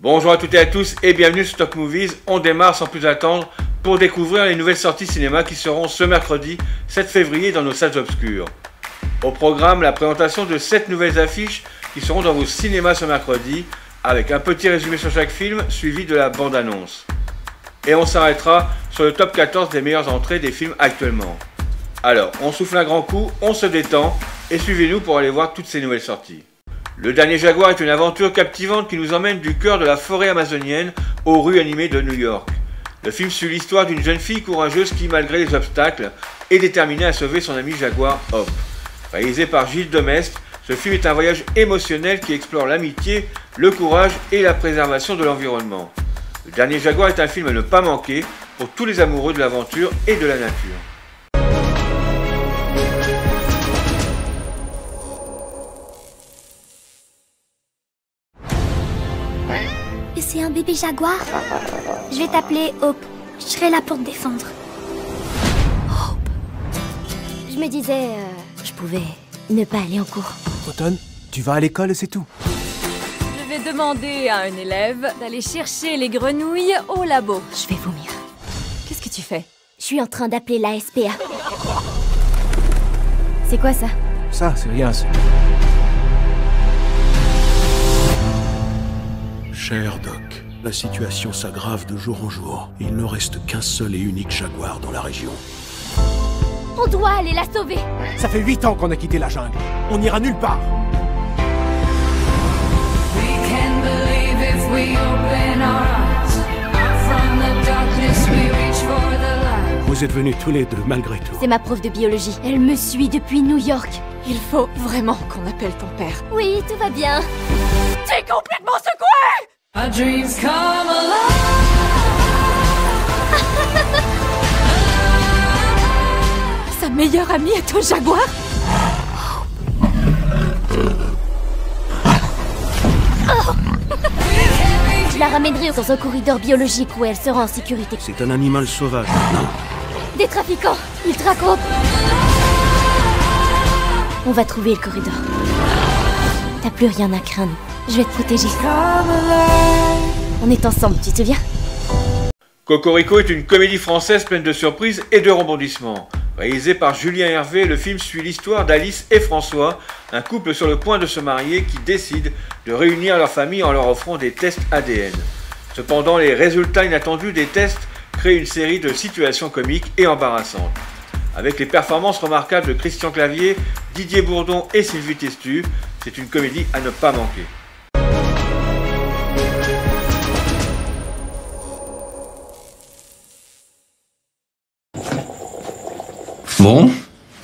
Bonjour à toutes et à tous et bienvenue sur Top Movies. On démarre sans plus attendre pour découvrir les nouvelles sorties cinéma qui seront ce mercredi 7 février dans nos salles obscures. Au programme, la présentation de 7 nouvelles affiches qui seront dans vos cinémas ce mercredi, avec un petit résumé sur chaque film suivi de la bande-annonce. Et on s'arrêtera sur le top 14 des meilleures entrées des films actuellement. Alors, on souffle un grand coup, on se détend et suivez-nous pour aller voir toutes ces nouvelles sorties. Le Dernier Jaguar est une aventure captivante qui nous emmène du cœur de la forêt amazonienne aux rues animées de New York. Le film suit l'histoire d'une jeune fille courageuse qui, malgré les obstacles, est déterminée à sauver son ami jaguar Hop. Réalisé par Gilles Demestre, ce film est un voyage émotionnel qui explore l'amitié, le courage et la préservation de l'environnement. Le Dernier Jaguar est un film à ne pas manquer pour tous les amoureux de l'aventure et de la nature. C'est un bébé jaguar. Je vais t'appeler Hope. Je serai là pour te défendre. Hope. Je me disais, je pouvais ne pas aller en cours. Automne, tu vas à l'école et c'est tout. Je vais demander à un élève d'aller chercher les grenouilles au labo. Je vais vomir. Qu'est-ce que tu fais? Je suis en train d'appeler la SPA. C'est quoi ça? Ça, c'est rien, ça. Cher Doc, la situation s'aggrave de jour en jour. Il ne reste qu'un seul et unique jaguar dans la région. On doit aller la sauver. Ça fait 8 ans qu'on a quitté la jungle. On n'ira nulle part. Vous êtes venus tous les deux, malgré tout. C'est ma prof de biologie. Elle me suit depuis New York. Il faut vraiment qu'on appelle ton père. Oui, tout va bien. T'es complètement secoué! Our dreams come alive. Sa meilleure amie est un jaguar? Je la ramènerai dans un corridor biologique où elle sera en sécurité. C'est un animal sauvage. Non. Des trafiquants. Ils traquent Hope. On va trouver le corridor. T'as plus rien à craindre. Je vais te protéger. On est ensemble, tu te souviens? Cocorico est une comédie française pleine de surprises et de rebondissements. Réalisé par Julien Hervé, le film suit l'histoire d'Alice et François, un couple sur le point de se marier qui décide de réunir leur famille en leur offrant des tests ADN. Cependant, les résultats inattendus des tests créent une série de situations comiques et embarrassantes. Avec les performances remarquables de Christian Clavier, Didier Bourdon et Sylvie Testu, c'est une comédie à ne pas manquer. Bon,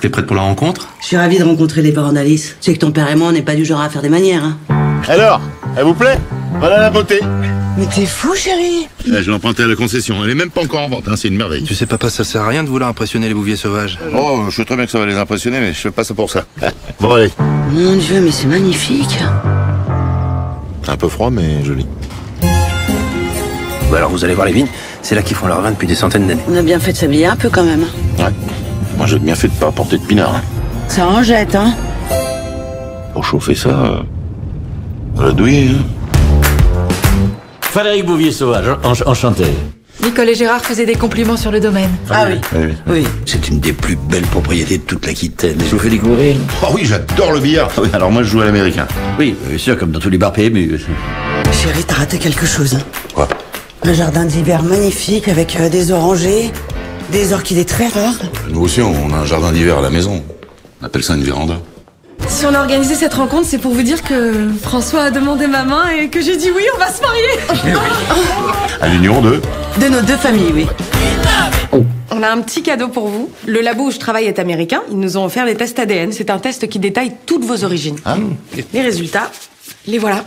t'es prête pour la rencontre? Je suis ravi de rencontrer les parents d'Alice. C'est que ton père et moi, on n'est pas du genre à faire des manières, hein. Alors, elle vous plaît? Voilà la beauté. Mais t'es fou, chérie. Je l'ai empruntée à la concession. Elle est même pas encore en vente, hein. C'est une merveille. Tu sais, papa, ça sert à rien de vouloir impressionner les bouviers sauvages. Oh, je sais très bien que ça va les impressionner, mais je fais pas ça pour ça. Bon, allez. Mon Dieu, mais c'est magnifique. Un peu froid, mais joli. Bah alors, vous allez voir les vignes, c'est là qu'ils font leur vin depuis des centaines d'années. On a bien fait de s'habiller un peu quand même. Ouais. Moi, j'ai bien fait de pas apporter de pinard. Hein. Ça en jette, hein. Pour chauffer ça, la douille, hein. Frédéric Bouvier-Sauvage, enchanté. Nicole et Gérard faisaient des compliments sur le domaine. Ah oui. Oui. C'est une des plus belles propriétés de toute l'Aquitaine. Je vous fais découvrir. Oh oui, j'adore le billard. Oui, alors moi, je joue à l'américain. Oui, bien sûr, comme dans tous les bars PMU. Chérie, t'as raté quelque chose, hein. Quoi? Un jardin d'hiver magnifique avec des orangers, des orchidées très rares. Nous aussi, on a un jardin d'hiver à la maison. On appelle ça une véranda. Si on a organisé cette rencontre, c'est pour vous dire que François a demandé ma main et que j'ai dit oui, on va se marier. À l'union de De nos deux familles, oui. On a un petit cadeau pour vous. Le labo où je travaille est américain. Ils nous ont offert les tests ADN. C'est un test qui détaille toutes vos origines. Les résultats, les voilà.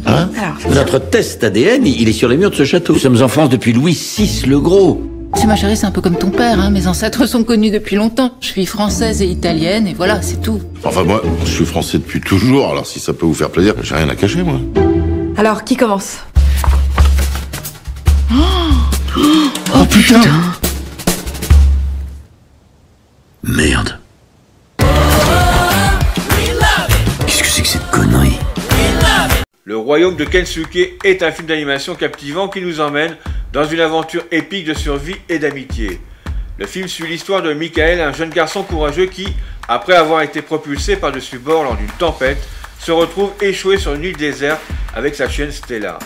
Hein? Alors, Notre test ADN, il est sur les murs de ce château. Nous sommes en France depuis Louis VI le Gros. Tu sais, ma chérie, c'est un peu comme ton père, hein. Mes ancêtres sont connus depuis longtemps. Je suis française et italienne, et voilà, c'est tout. Enfin, moi, je suis français depuis toujours, alors si ça peut vous faire plaisir, j'ai rien à cacher, moi. alors qui commence? Oh putain. Merde. Qu'est-ce que c'est que cette connerie? Le Royaume de Kensuke est un film d'animation captivant qui nous emmène dans une aventure épique de survie et d'amitié. Le film suit l'histoire de Michael, un jeune garçon courageux qui, après avoir été propulsé par-dessus bord lors d'une tempête, se retrouve échoué sur une île déserte avec sa chienne Stella.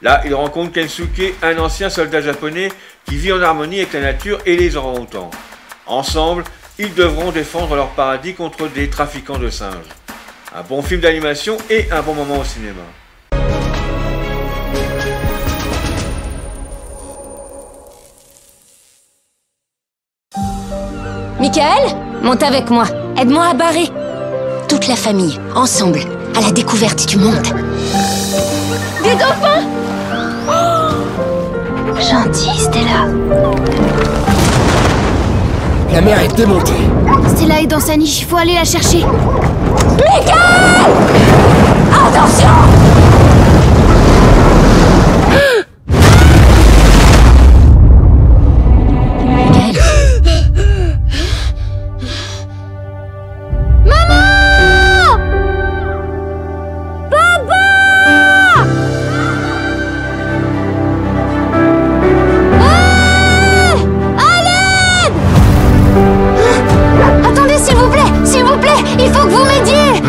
Là, il rencontre Kensuke, un ancien soldat japonais qui vit en harmonie avec la nature et les orang-outans. Ensemble, ils devront défendre leur paradis contre des trafiquants de singes. Un bon film d'animation et un bon moment au cinéma. Michael, monte avec moi. Aide-moi à barrer. Toute la famille, ensemble, à la découverte du monde. Des dauphins! Oh, gentil, Stella. La mer est démontée. Stella est dans sa niche, il faut aller la chercher. Michael! Attention! Il faut que vous m'aidiez!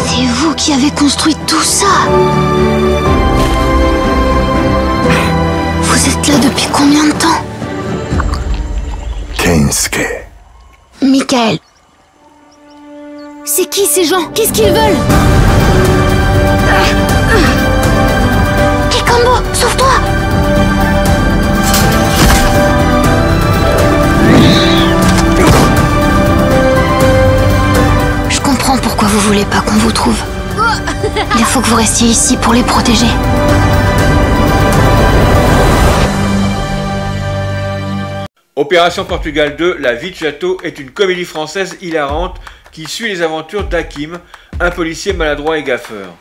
C'est vous qui avez construit tout ça! Vous êtes là depuis combien de temps? Kensuke. Michael. C'est qui ces gens? Qu'est-ce qu'ils veulent? Kikambo, sauve-toi! Je comprends pourquoi vous voulez pas qu'on vous trouve. Il faut que vous restiez ici pour les protéger. Opération Portugal 2, La vie de château est une comédie française hilarante qui suit les aventures d'Hakim, un policier maladroit et gaffeur.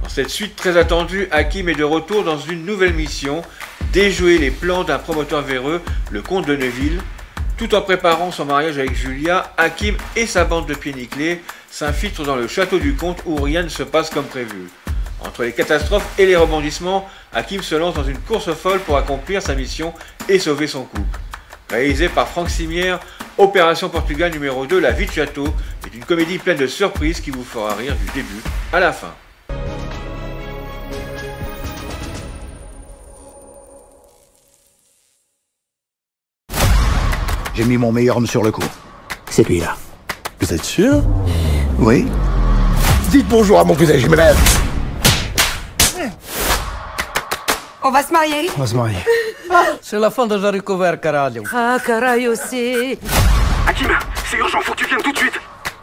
Dans cette suite très attendue, Hakim est de retour dans une nouvelle mission, déjouer les plans d'un promoteur véreux, le comte de Neuville. Tout en préparant son mariage avec Julia, Hakim et sa bande de pieds nickelés s'infiltrent dans le château du comte où rien ne se passe comme prévu. Entre les catastrophes et les rebondissements, Hakim se lance dans une course folle pour accomplir sa mission et sauver son couple. Réalisé par Franck Simière, Opération Portugal numéro 2, La vie de château, est une comédie pleine de surprises qui vous fera rire du début à la fin. J'ai mis mon meilleur homme sur le coup. C'est lui-là. Vous êtes sûr? Oui. Dites bonjour à mon cousin jumelle. On va se marier? On va se marier. C'est la fin de Jericho Vert, caralho. Ah, caralho, c'est... Hakim, c'est urgent, faut que tu viennes tout de suite.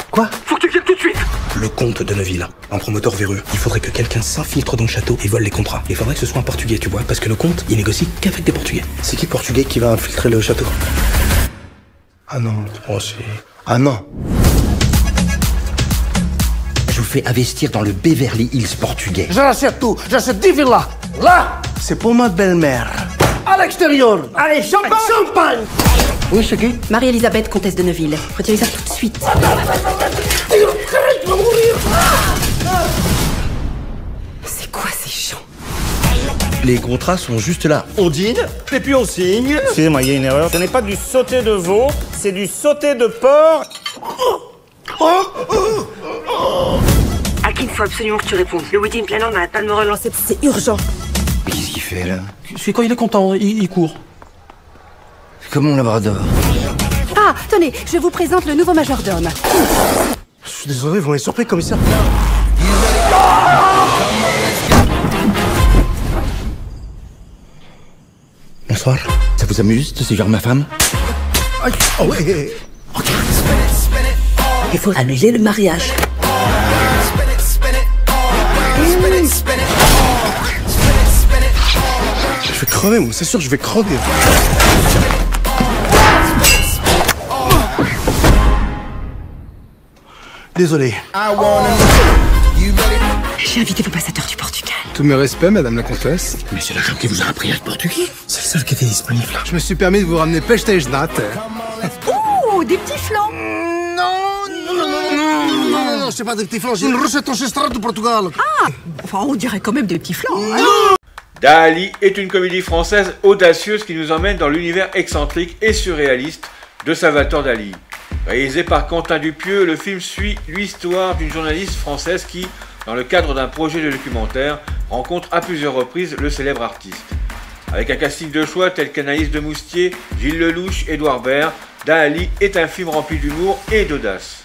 Quoi? Faut que tu viennes tout de suite. Le comte de Neuville, un promoteur véreux. Il faudrait que quelqu'un s'infiltre dans le château et vole les contrats. Il faudrait que ce soit un Portugais, tu vois, parce que le comte, il négocie qu'avec des Portugais. C'est qui le Portugais qui va infiltrer le château? Ah non. Oh, c'est... Ah non. Je vous fais investir dans le Beverly Hills portugais. J'achète tout. J'achète 10 villas. Là, c'est pour ma belle-mère. À l'extérieur. Allez, champagne. Champagne. Oui, c'est qui? Marie-Elisabeth, comtesse de Neuville. Retirez ça tout de suite. Arrête, tu vas mourir. C'est quoi ces gens? Les contrats sont juste là. On dîne, et puis on signe. Excusez-moi, il y a une erreur. Ce n'est pas du sauté de veau, c'est du sauté de porc. Hakim, faut absolument que tu répondes. Le wedding planner n'arrête pas de me relancer. C'est urgent. Qu'est-ce qu'il fait là? C'est quand il est content, il court. C'est comme mon labrador. Ah, tenez, je vous présente le nouveau majordome. Je suis désolé, vous m'avez surpris, commissaire. Bonsoir. Ça vous amuse de séduire ma femme? Oh oui. Il faut annuler le mariage. Je vais crever, moi, c'est sûr, je vais crever. Désolé. J'ai invité l'ambassadeur du Portugal. Tous mes respects, madame la comtesse. Mais c'est l'agent qui vous a appris à être portugais. C'est le seul qui était disponible. Je me suis permis de vous ramener pêche nat. Ouh, des petits flancs. Non, c'est pas des petits flancs, j'ai une recette ancestrale du Portugal. Ah, enfin, on dirait quand même des petits flancs. Hein. Dali est une comédie française audacieuse qui nous emmène dans l'univers excentrique et surréaliste de Salvatore Dali. Réalisé par Quentin Dupieux, le film suit l'histoire d'une journaliste française qui, dans le cadre d'un projet de documentaire, rencontre à plusieurs reprises le célèbre artiste. Avec un casting de choix tel qu'Anaïs de Moustier, Gilles Lelouch, Édouard Baird, Dali est un film rempli d'humour et d'audace.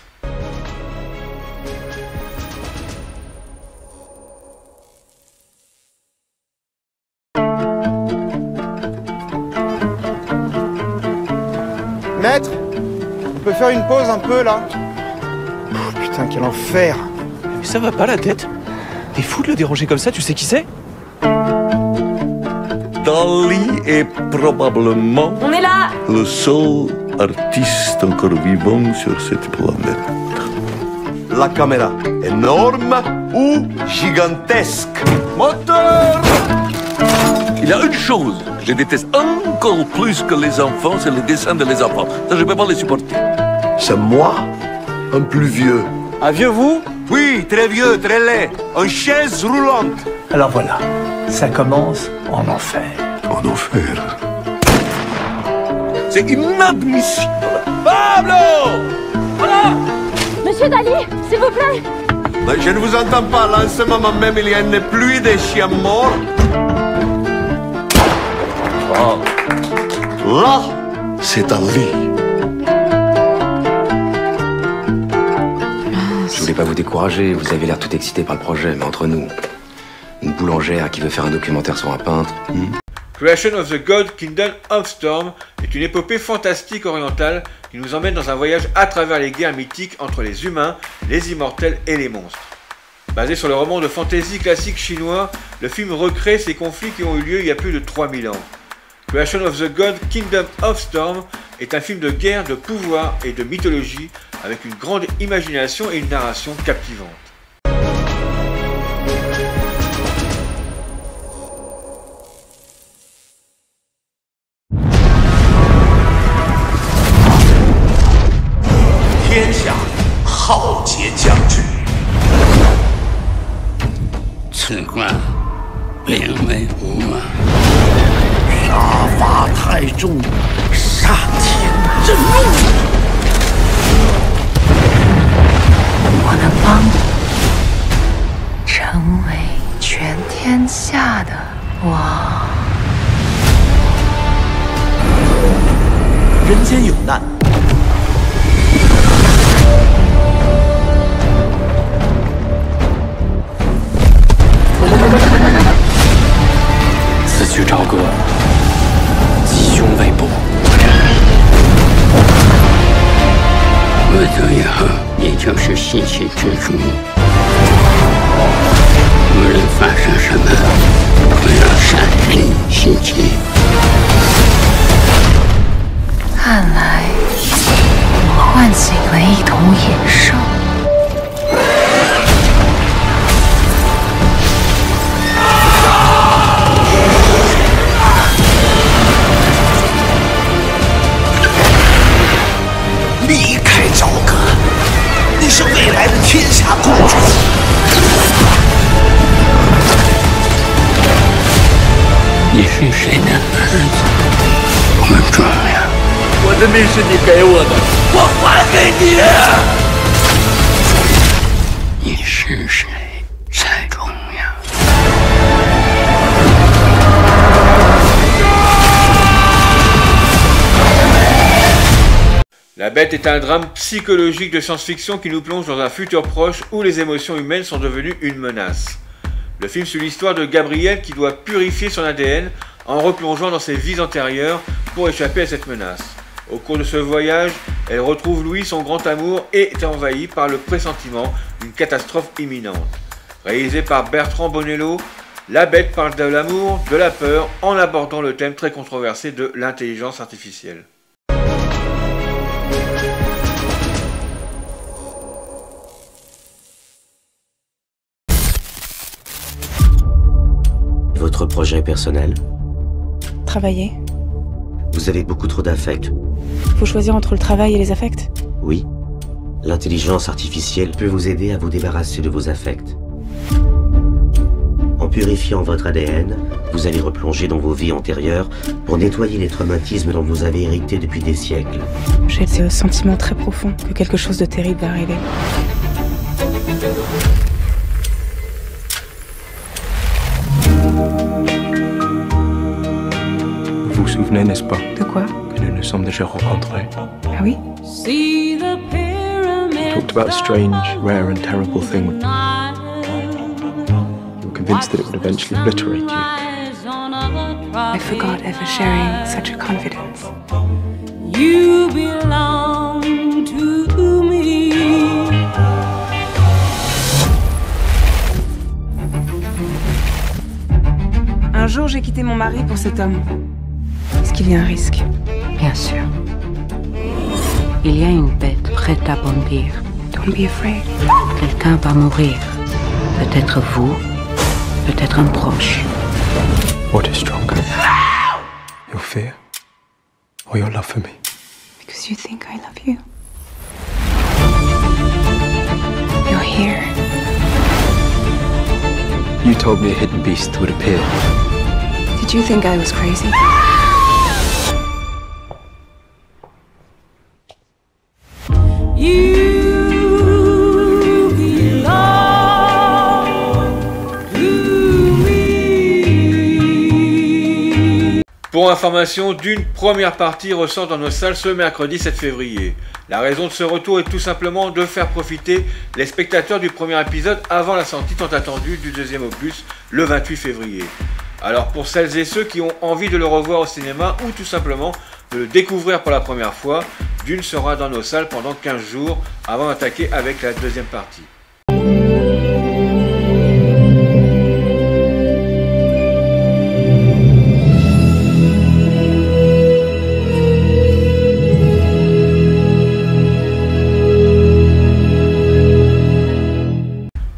Maître, on peut faire une pause un peu là? Putain, quel enfer! Mais ça va pas la tête? T'es fou de le déranger comme ça, tu sais qui c'est? Dali est probablement On est là. le seul artiste encore vivant sur cette planète. La caméra, énorme ou gigantesque? Moteur! Il y a une chose que je déteste encore plus que les enfants, c'est les dessins de les enfants. Ça, je ne peux pas les supporter. C'est moi, un plus vieux. Un vieux vous? Oui, très vieux, très laid. En chaise roulante. Alors voilà, ça commence en enfer. En enfer. C'est inadmissible. Pablo! Voilà! Monsieur Dali, s'il vous plaît! Mais je ne vous entends pas. Là, en ce moment même, il y a une pluie de chiens morts. Oh. Là, c'est Dali. Je voulais pas vous décourager, vous avez l'air tout excité par le projet, mais entre nous, une boulangère qui veut faire un documentaire sur un peintre... Creation of the God Kingdom of Storm est une épopée fantastique orientale qui nous emmène dans un voyage à travers les guerres mythiques entre les humains, les immortels et les monstres. Basé sur le roman de fantasy classique chinois, le film recrée ces conflits qui ont eu lieu il y a plus de 3000 ans. Creation of the God Kingdom of Storm est un film de guerre, de pouvoir et de mythologie avec une grande imagination et une narration captivante.人间有难，此去朝歌，吉凶未卜。我走以后，你就是星星之主。无论发生什么，我要杀你心情。看来我唤醒了一头野兽。离开朝歌，你是未来的天下公主。你是谁的儿子？不重要。我的命是你给我的，我还给你。你是谁才重要。La Bête est un drame psychologique de science-fiction qui nous plonge dans un futur proche où les émotions humaines sont devenues une menace. Le film suit l'histoire de Gabrielle qui doit purifier son ADN en replongeant dans ses vies antérieures pour échapper à cette menace. Au cours de ce voyage, elle retrouve Louis, son grand amour, et est envahie par le pressentiment d'une catastrophe imminente. Réalisé par Bertrand Bonello, La Bête parle de l'amour, de la peur, en abordant le thème très controversé de l'intelligence artificielle. Votre projet personnel? Travailler. Vous avez beaucoup trop d'affects. Faut choisir entre le travail et les affects? Oui. L'intelligence artificielle peut vous aider à vous débarrasser de vos affects. En purifiant votre ADN, vous allez replonger dans vos vies antérieures pour nettoyer les traumatismes dont vous avez hérité depuis des siècles. J'ai ce sentiment très profond que quelque chose de terrible va arriver. Vous vous souvenez, n'est-ce pas? De quoi? Que nous nous sommes déjà rencontrés. Ah oui? We talked about a strange, rare and terrible thing. You were convinced that it would eventually obliterate you. I forgot ever sharing such a confidence. You belong to me. Un jour, j'ai quitté mon mari pour cet homme. Est-ce qu'il y a un risque? Bien sûr. Il y a une bête prête à bondir. Don't be afraid. Quelqu'un va mourir. Peut-être vous, peut-être un proche. What is stronger? Your fear or your love for me? Because you think I love you. You're here. You told me a hidden beast would appear. Did you think I was crazy? Pour information, d'une première partie ressort dans nos salles ce mercredi 7 février. La raison de ce retour est tout simplement de faire profiter les spectateurs du premier épisode avant la sortie tant attendue du deuxième opus le 28 février. Alors pour celles et ceux qui ont envie de le revoir au cinéma ou tout simplement de le découvrir pour la première fois, Dune sera dans nos salles pendant 15 jours avant d'attaquer avec la deuxième partie.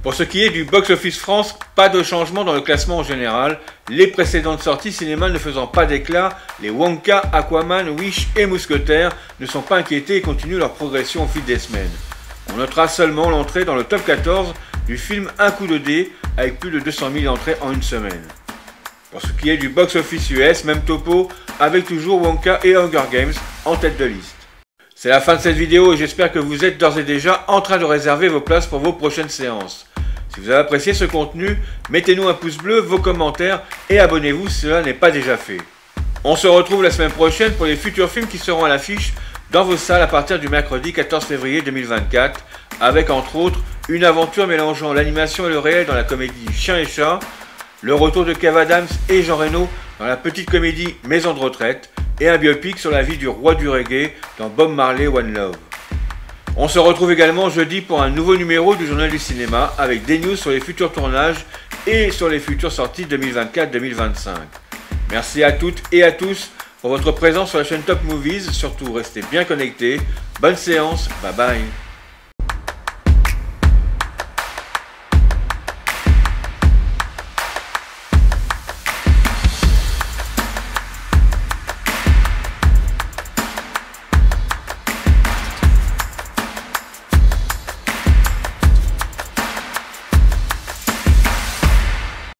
Pour ce qui est du Box Office France, pas de changement dans le classement en général. Les précédentes sorties cinéma ne faisant pas d'éclat, les Wonka, Aquaman, Wish et Mousquetaires ne sont pas inquiétés et continuent leur progression au fil des semaines. On notera seulement l'entrée dans le top 14 du film Un coup de dé avec plus de 200 000 entrées en une semaine. Pour ce qui est du Box Office US, même topo avec toujours Wonka et Hunger Games en tête de liste. C'est la fin de cette vidéo et j'espère que vous êtes d'ores et déjà en train de réserver vos places pour vos prochaines séances. Si vous avez apprécié ce contenu, mettez-nous un pouce bleu, vos commentaires et abonnez-vous si cela n'est pas déjà fait. On se retrouve la semaine prochaine pour les futurs films qui seront à l'affiche dans vos salles à partir du mercredi 14 février 2024, avec entre autres une aventure mélangeant l'animation et le réel dans la comédie Chien et Chat, le retour de Kev Adams et Jean Reno dans la petite comédie Maison de retraite, et un biopic sur la vie du roi du reggae dans Bob Marley One Love. On se retrouve également jeudi pour un nouveau numéro du Journal du Cinéma avec des news sur les futurs tournages et sur les futures sorties 2024-2025. Merci à toutes et à tous pour votre présence sur la chaîne Top Movies, surtout restez bien connectés, bonne séance, bye bye.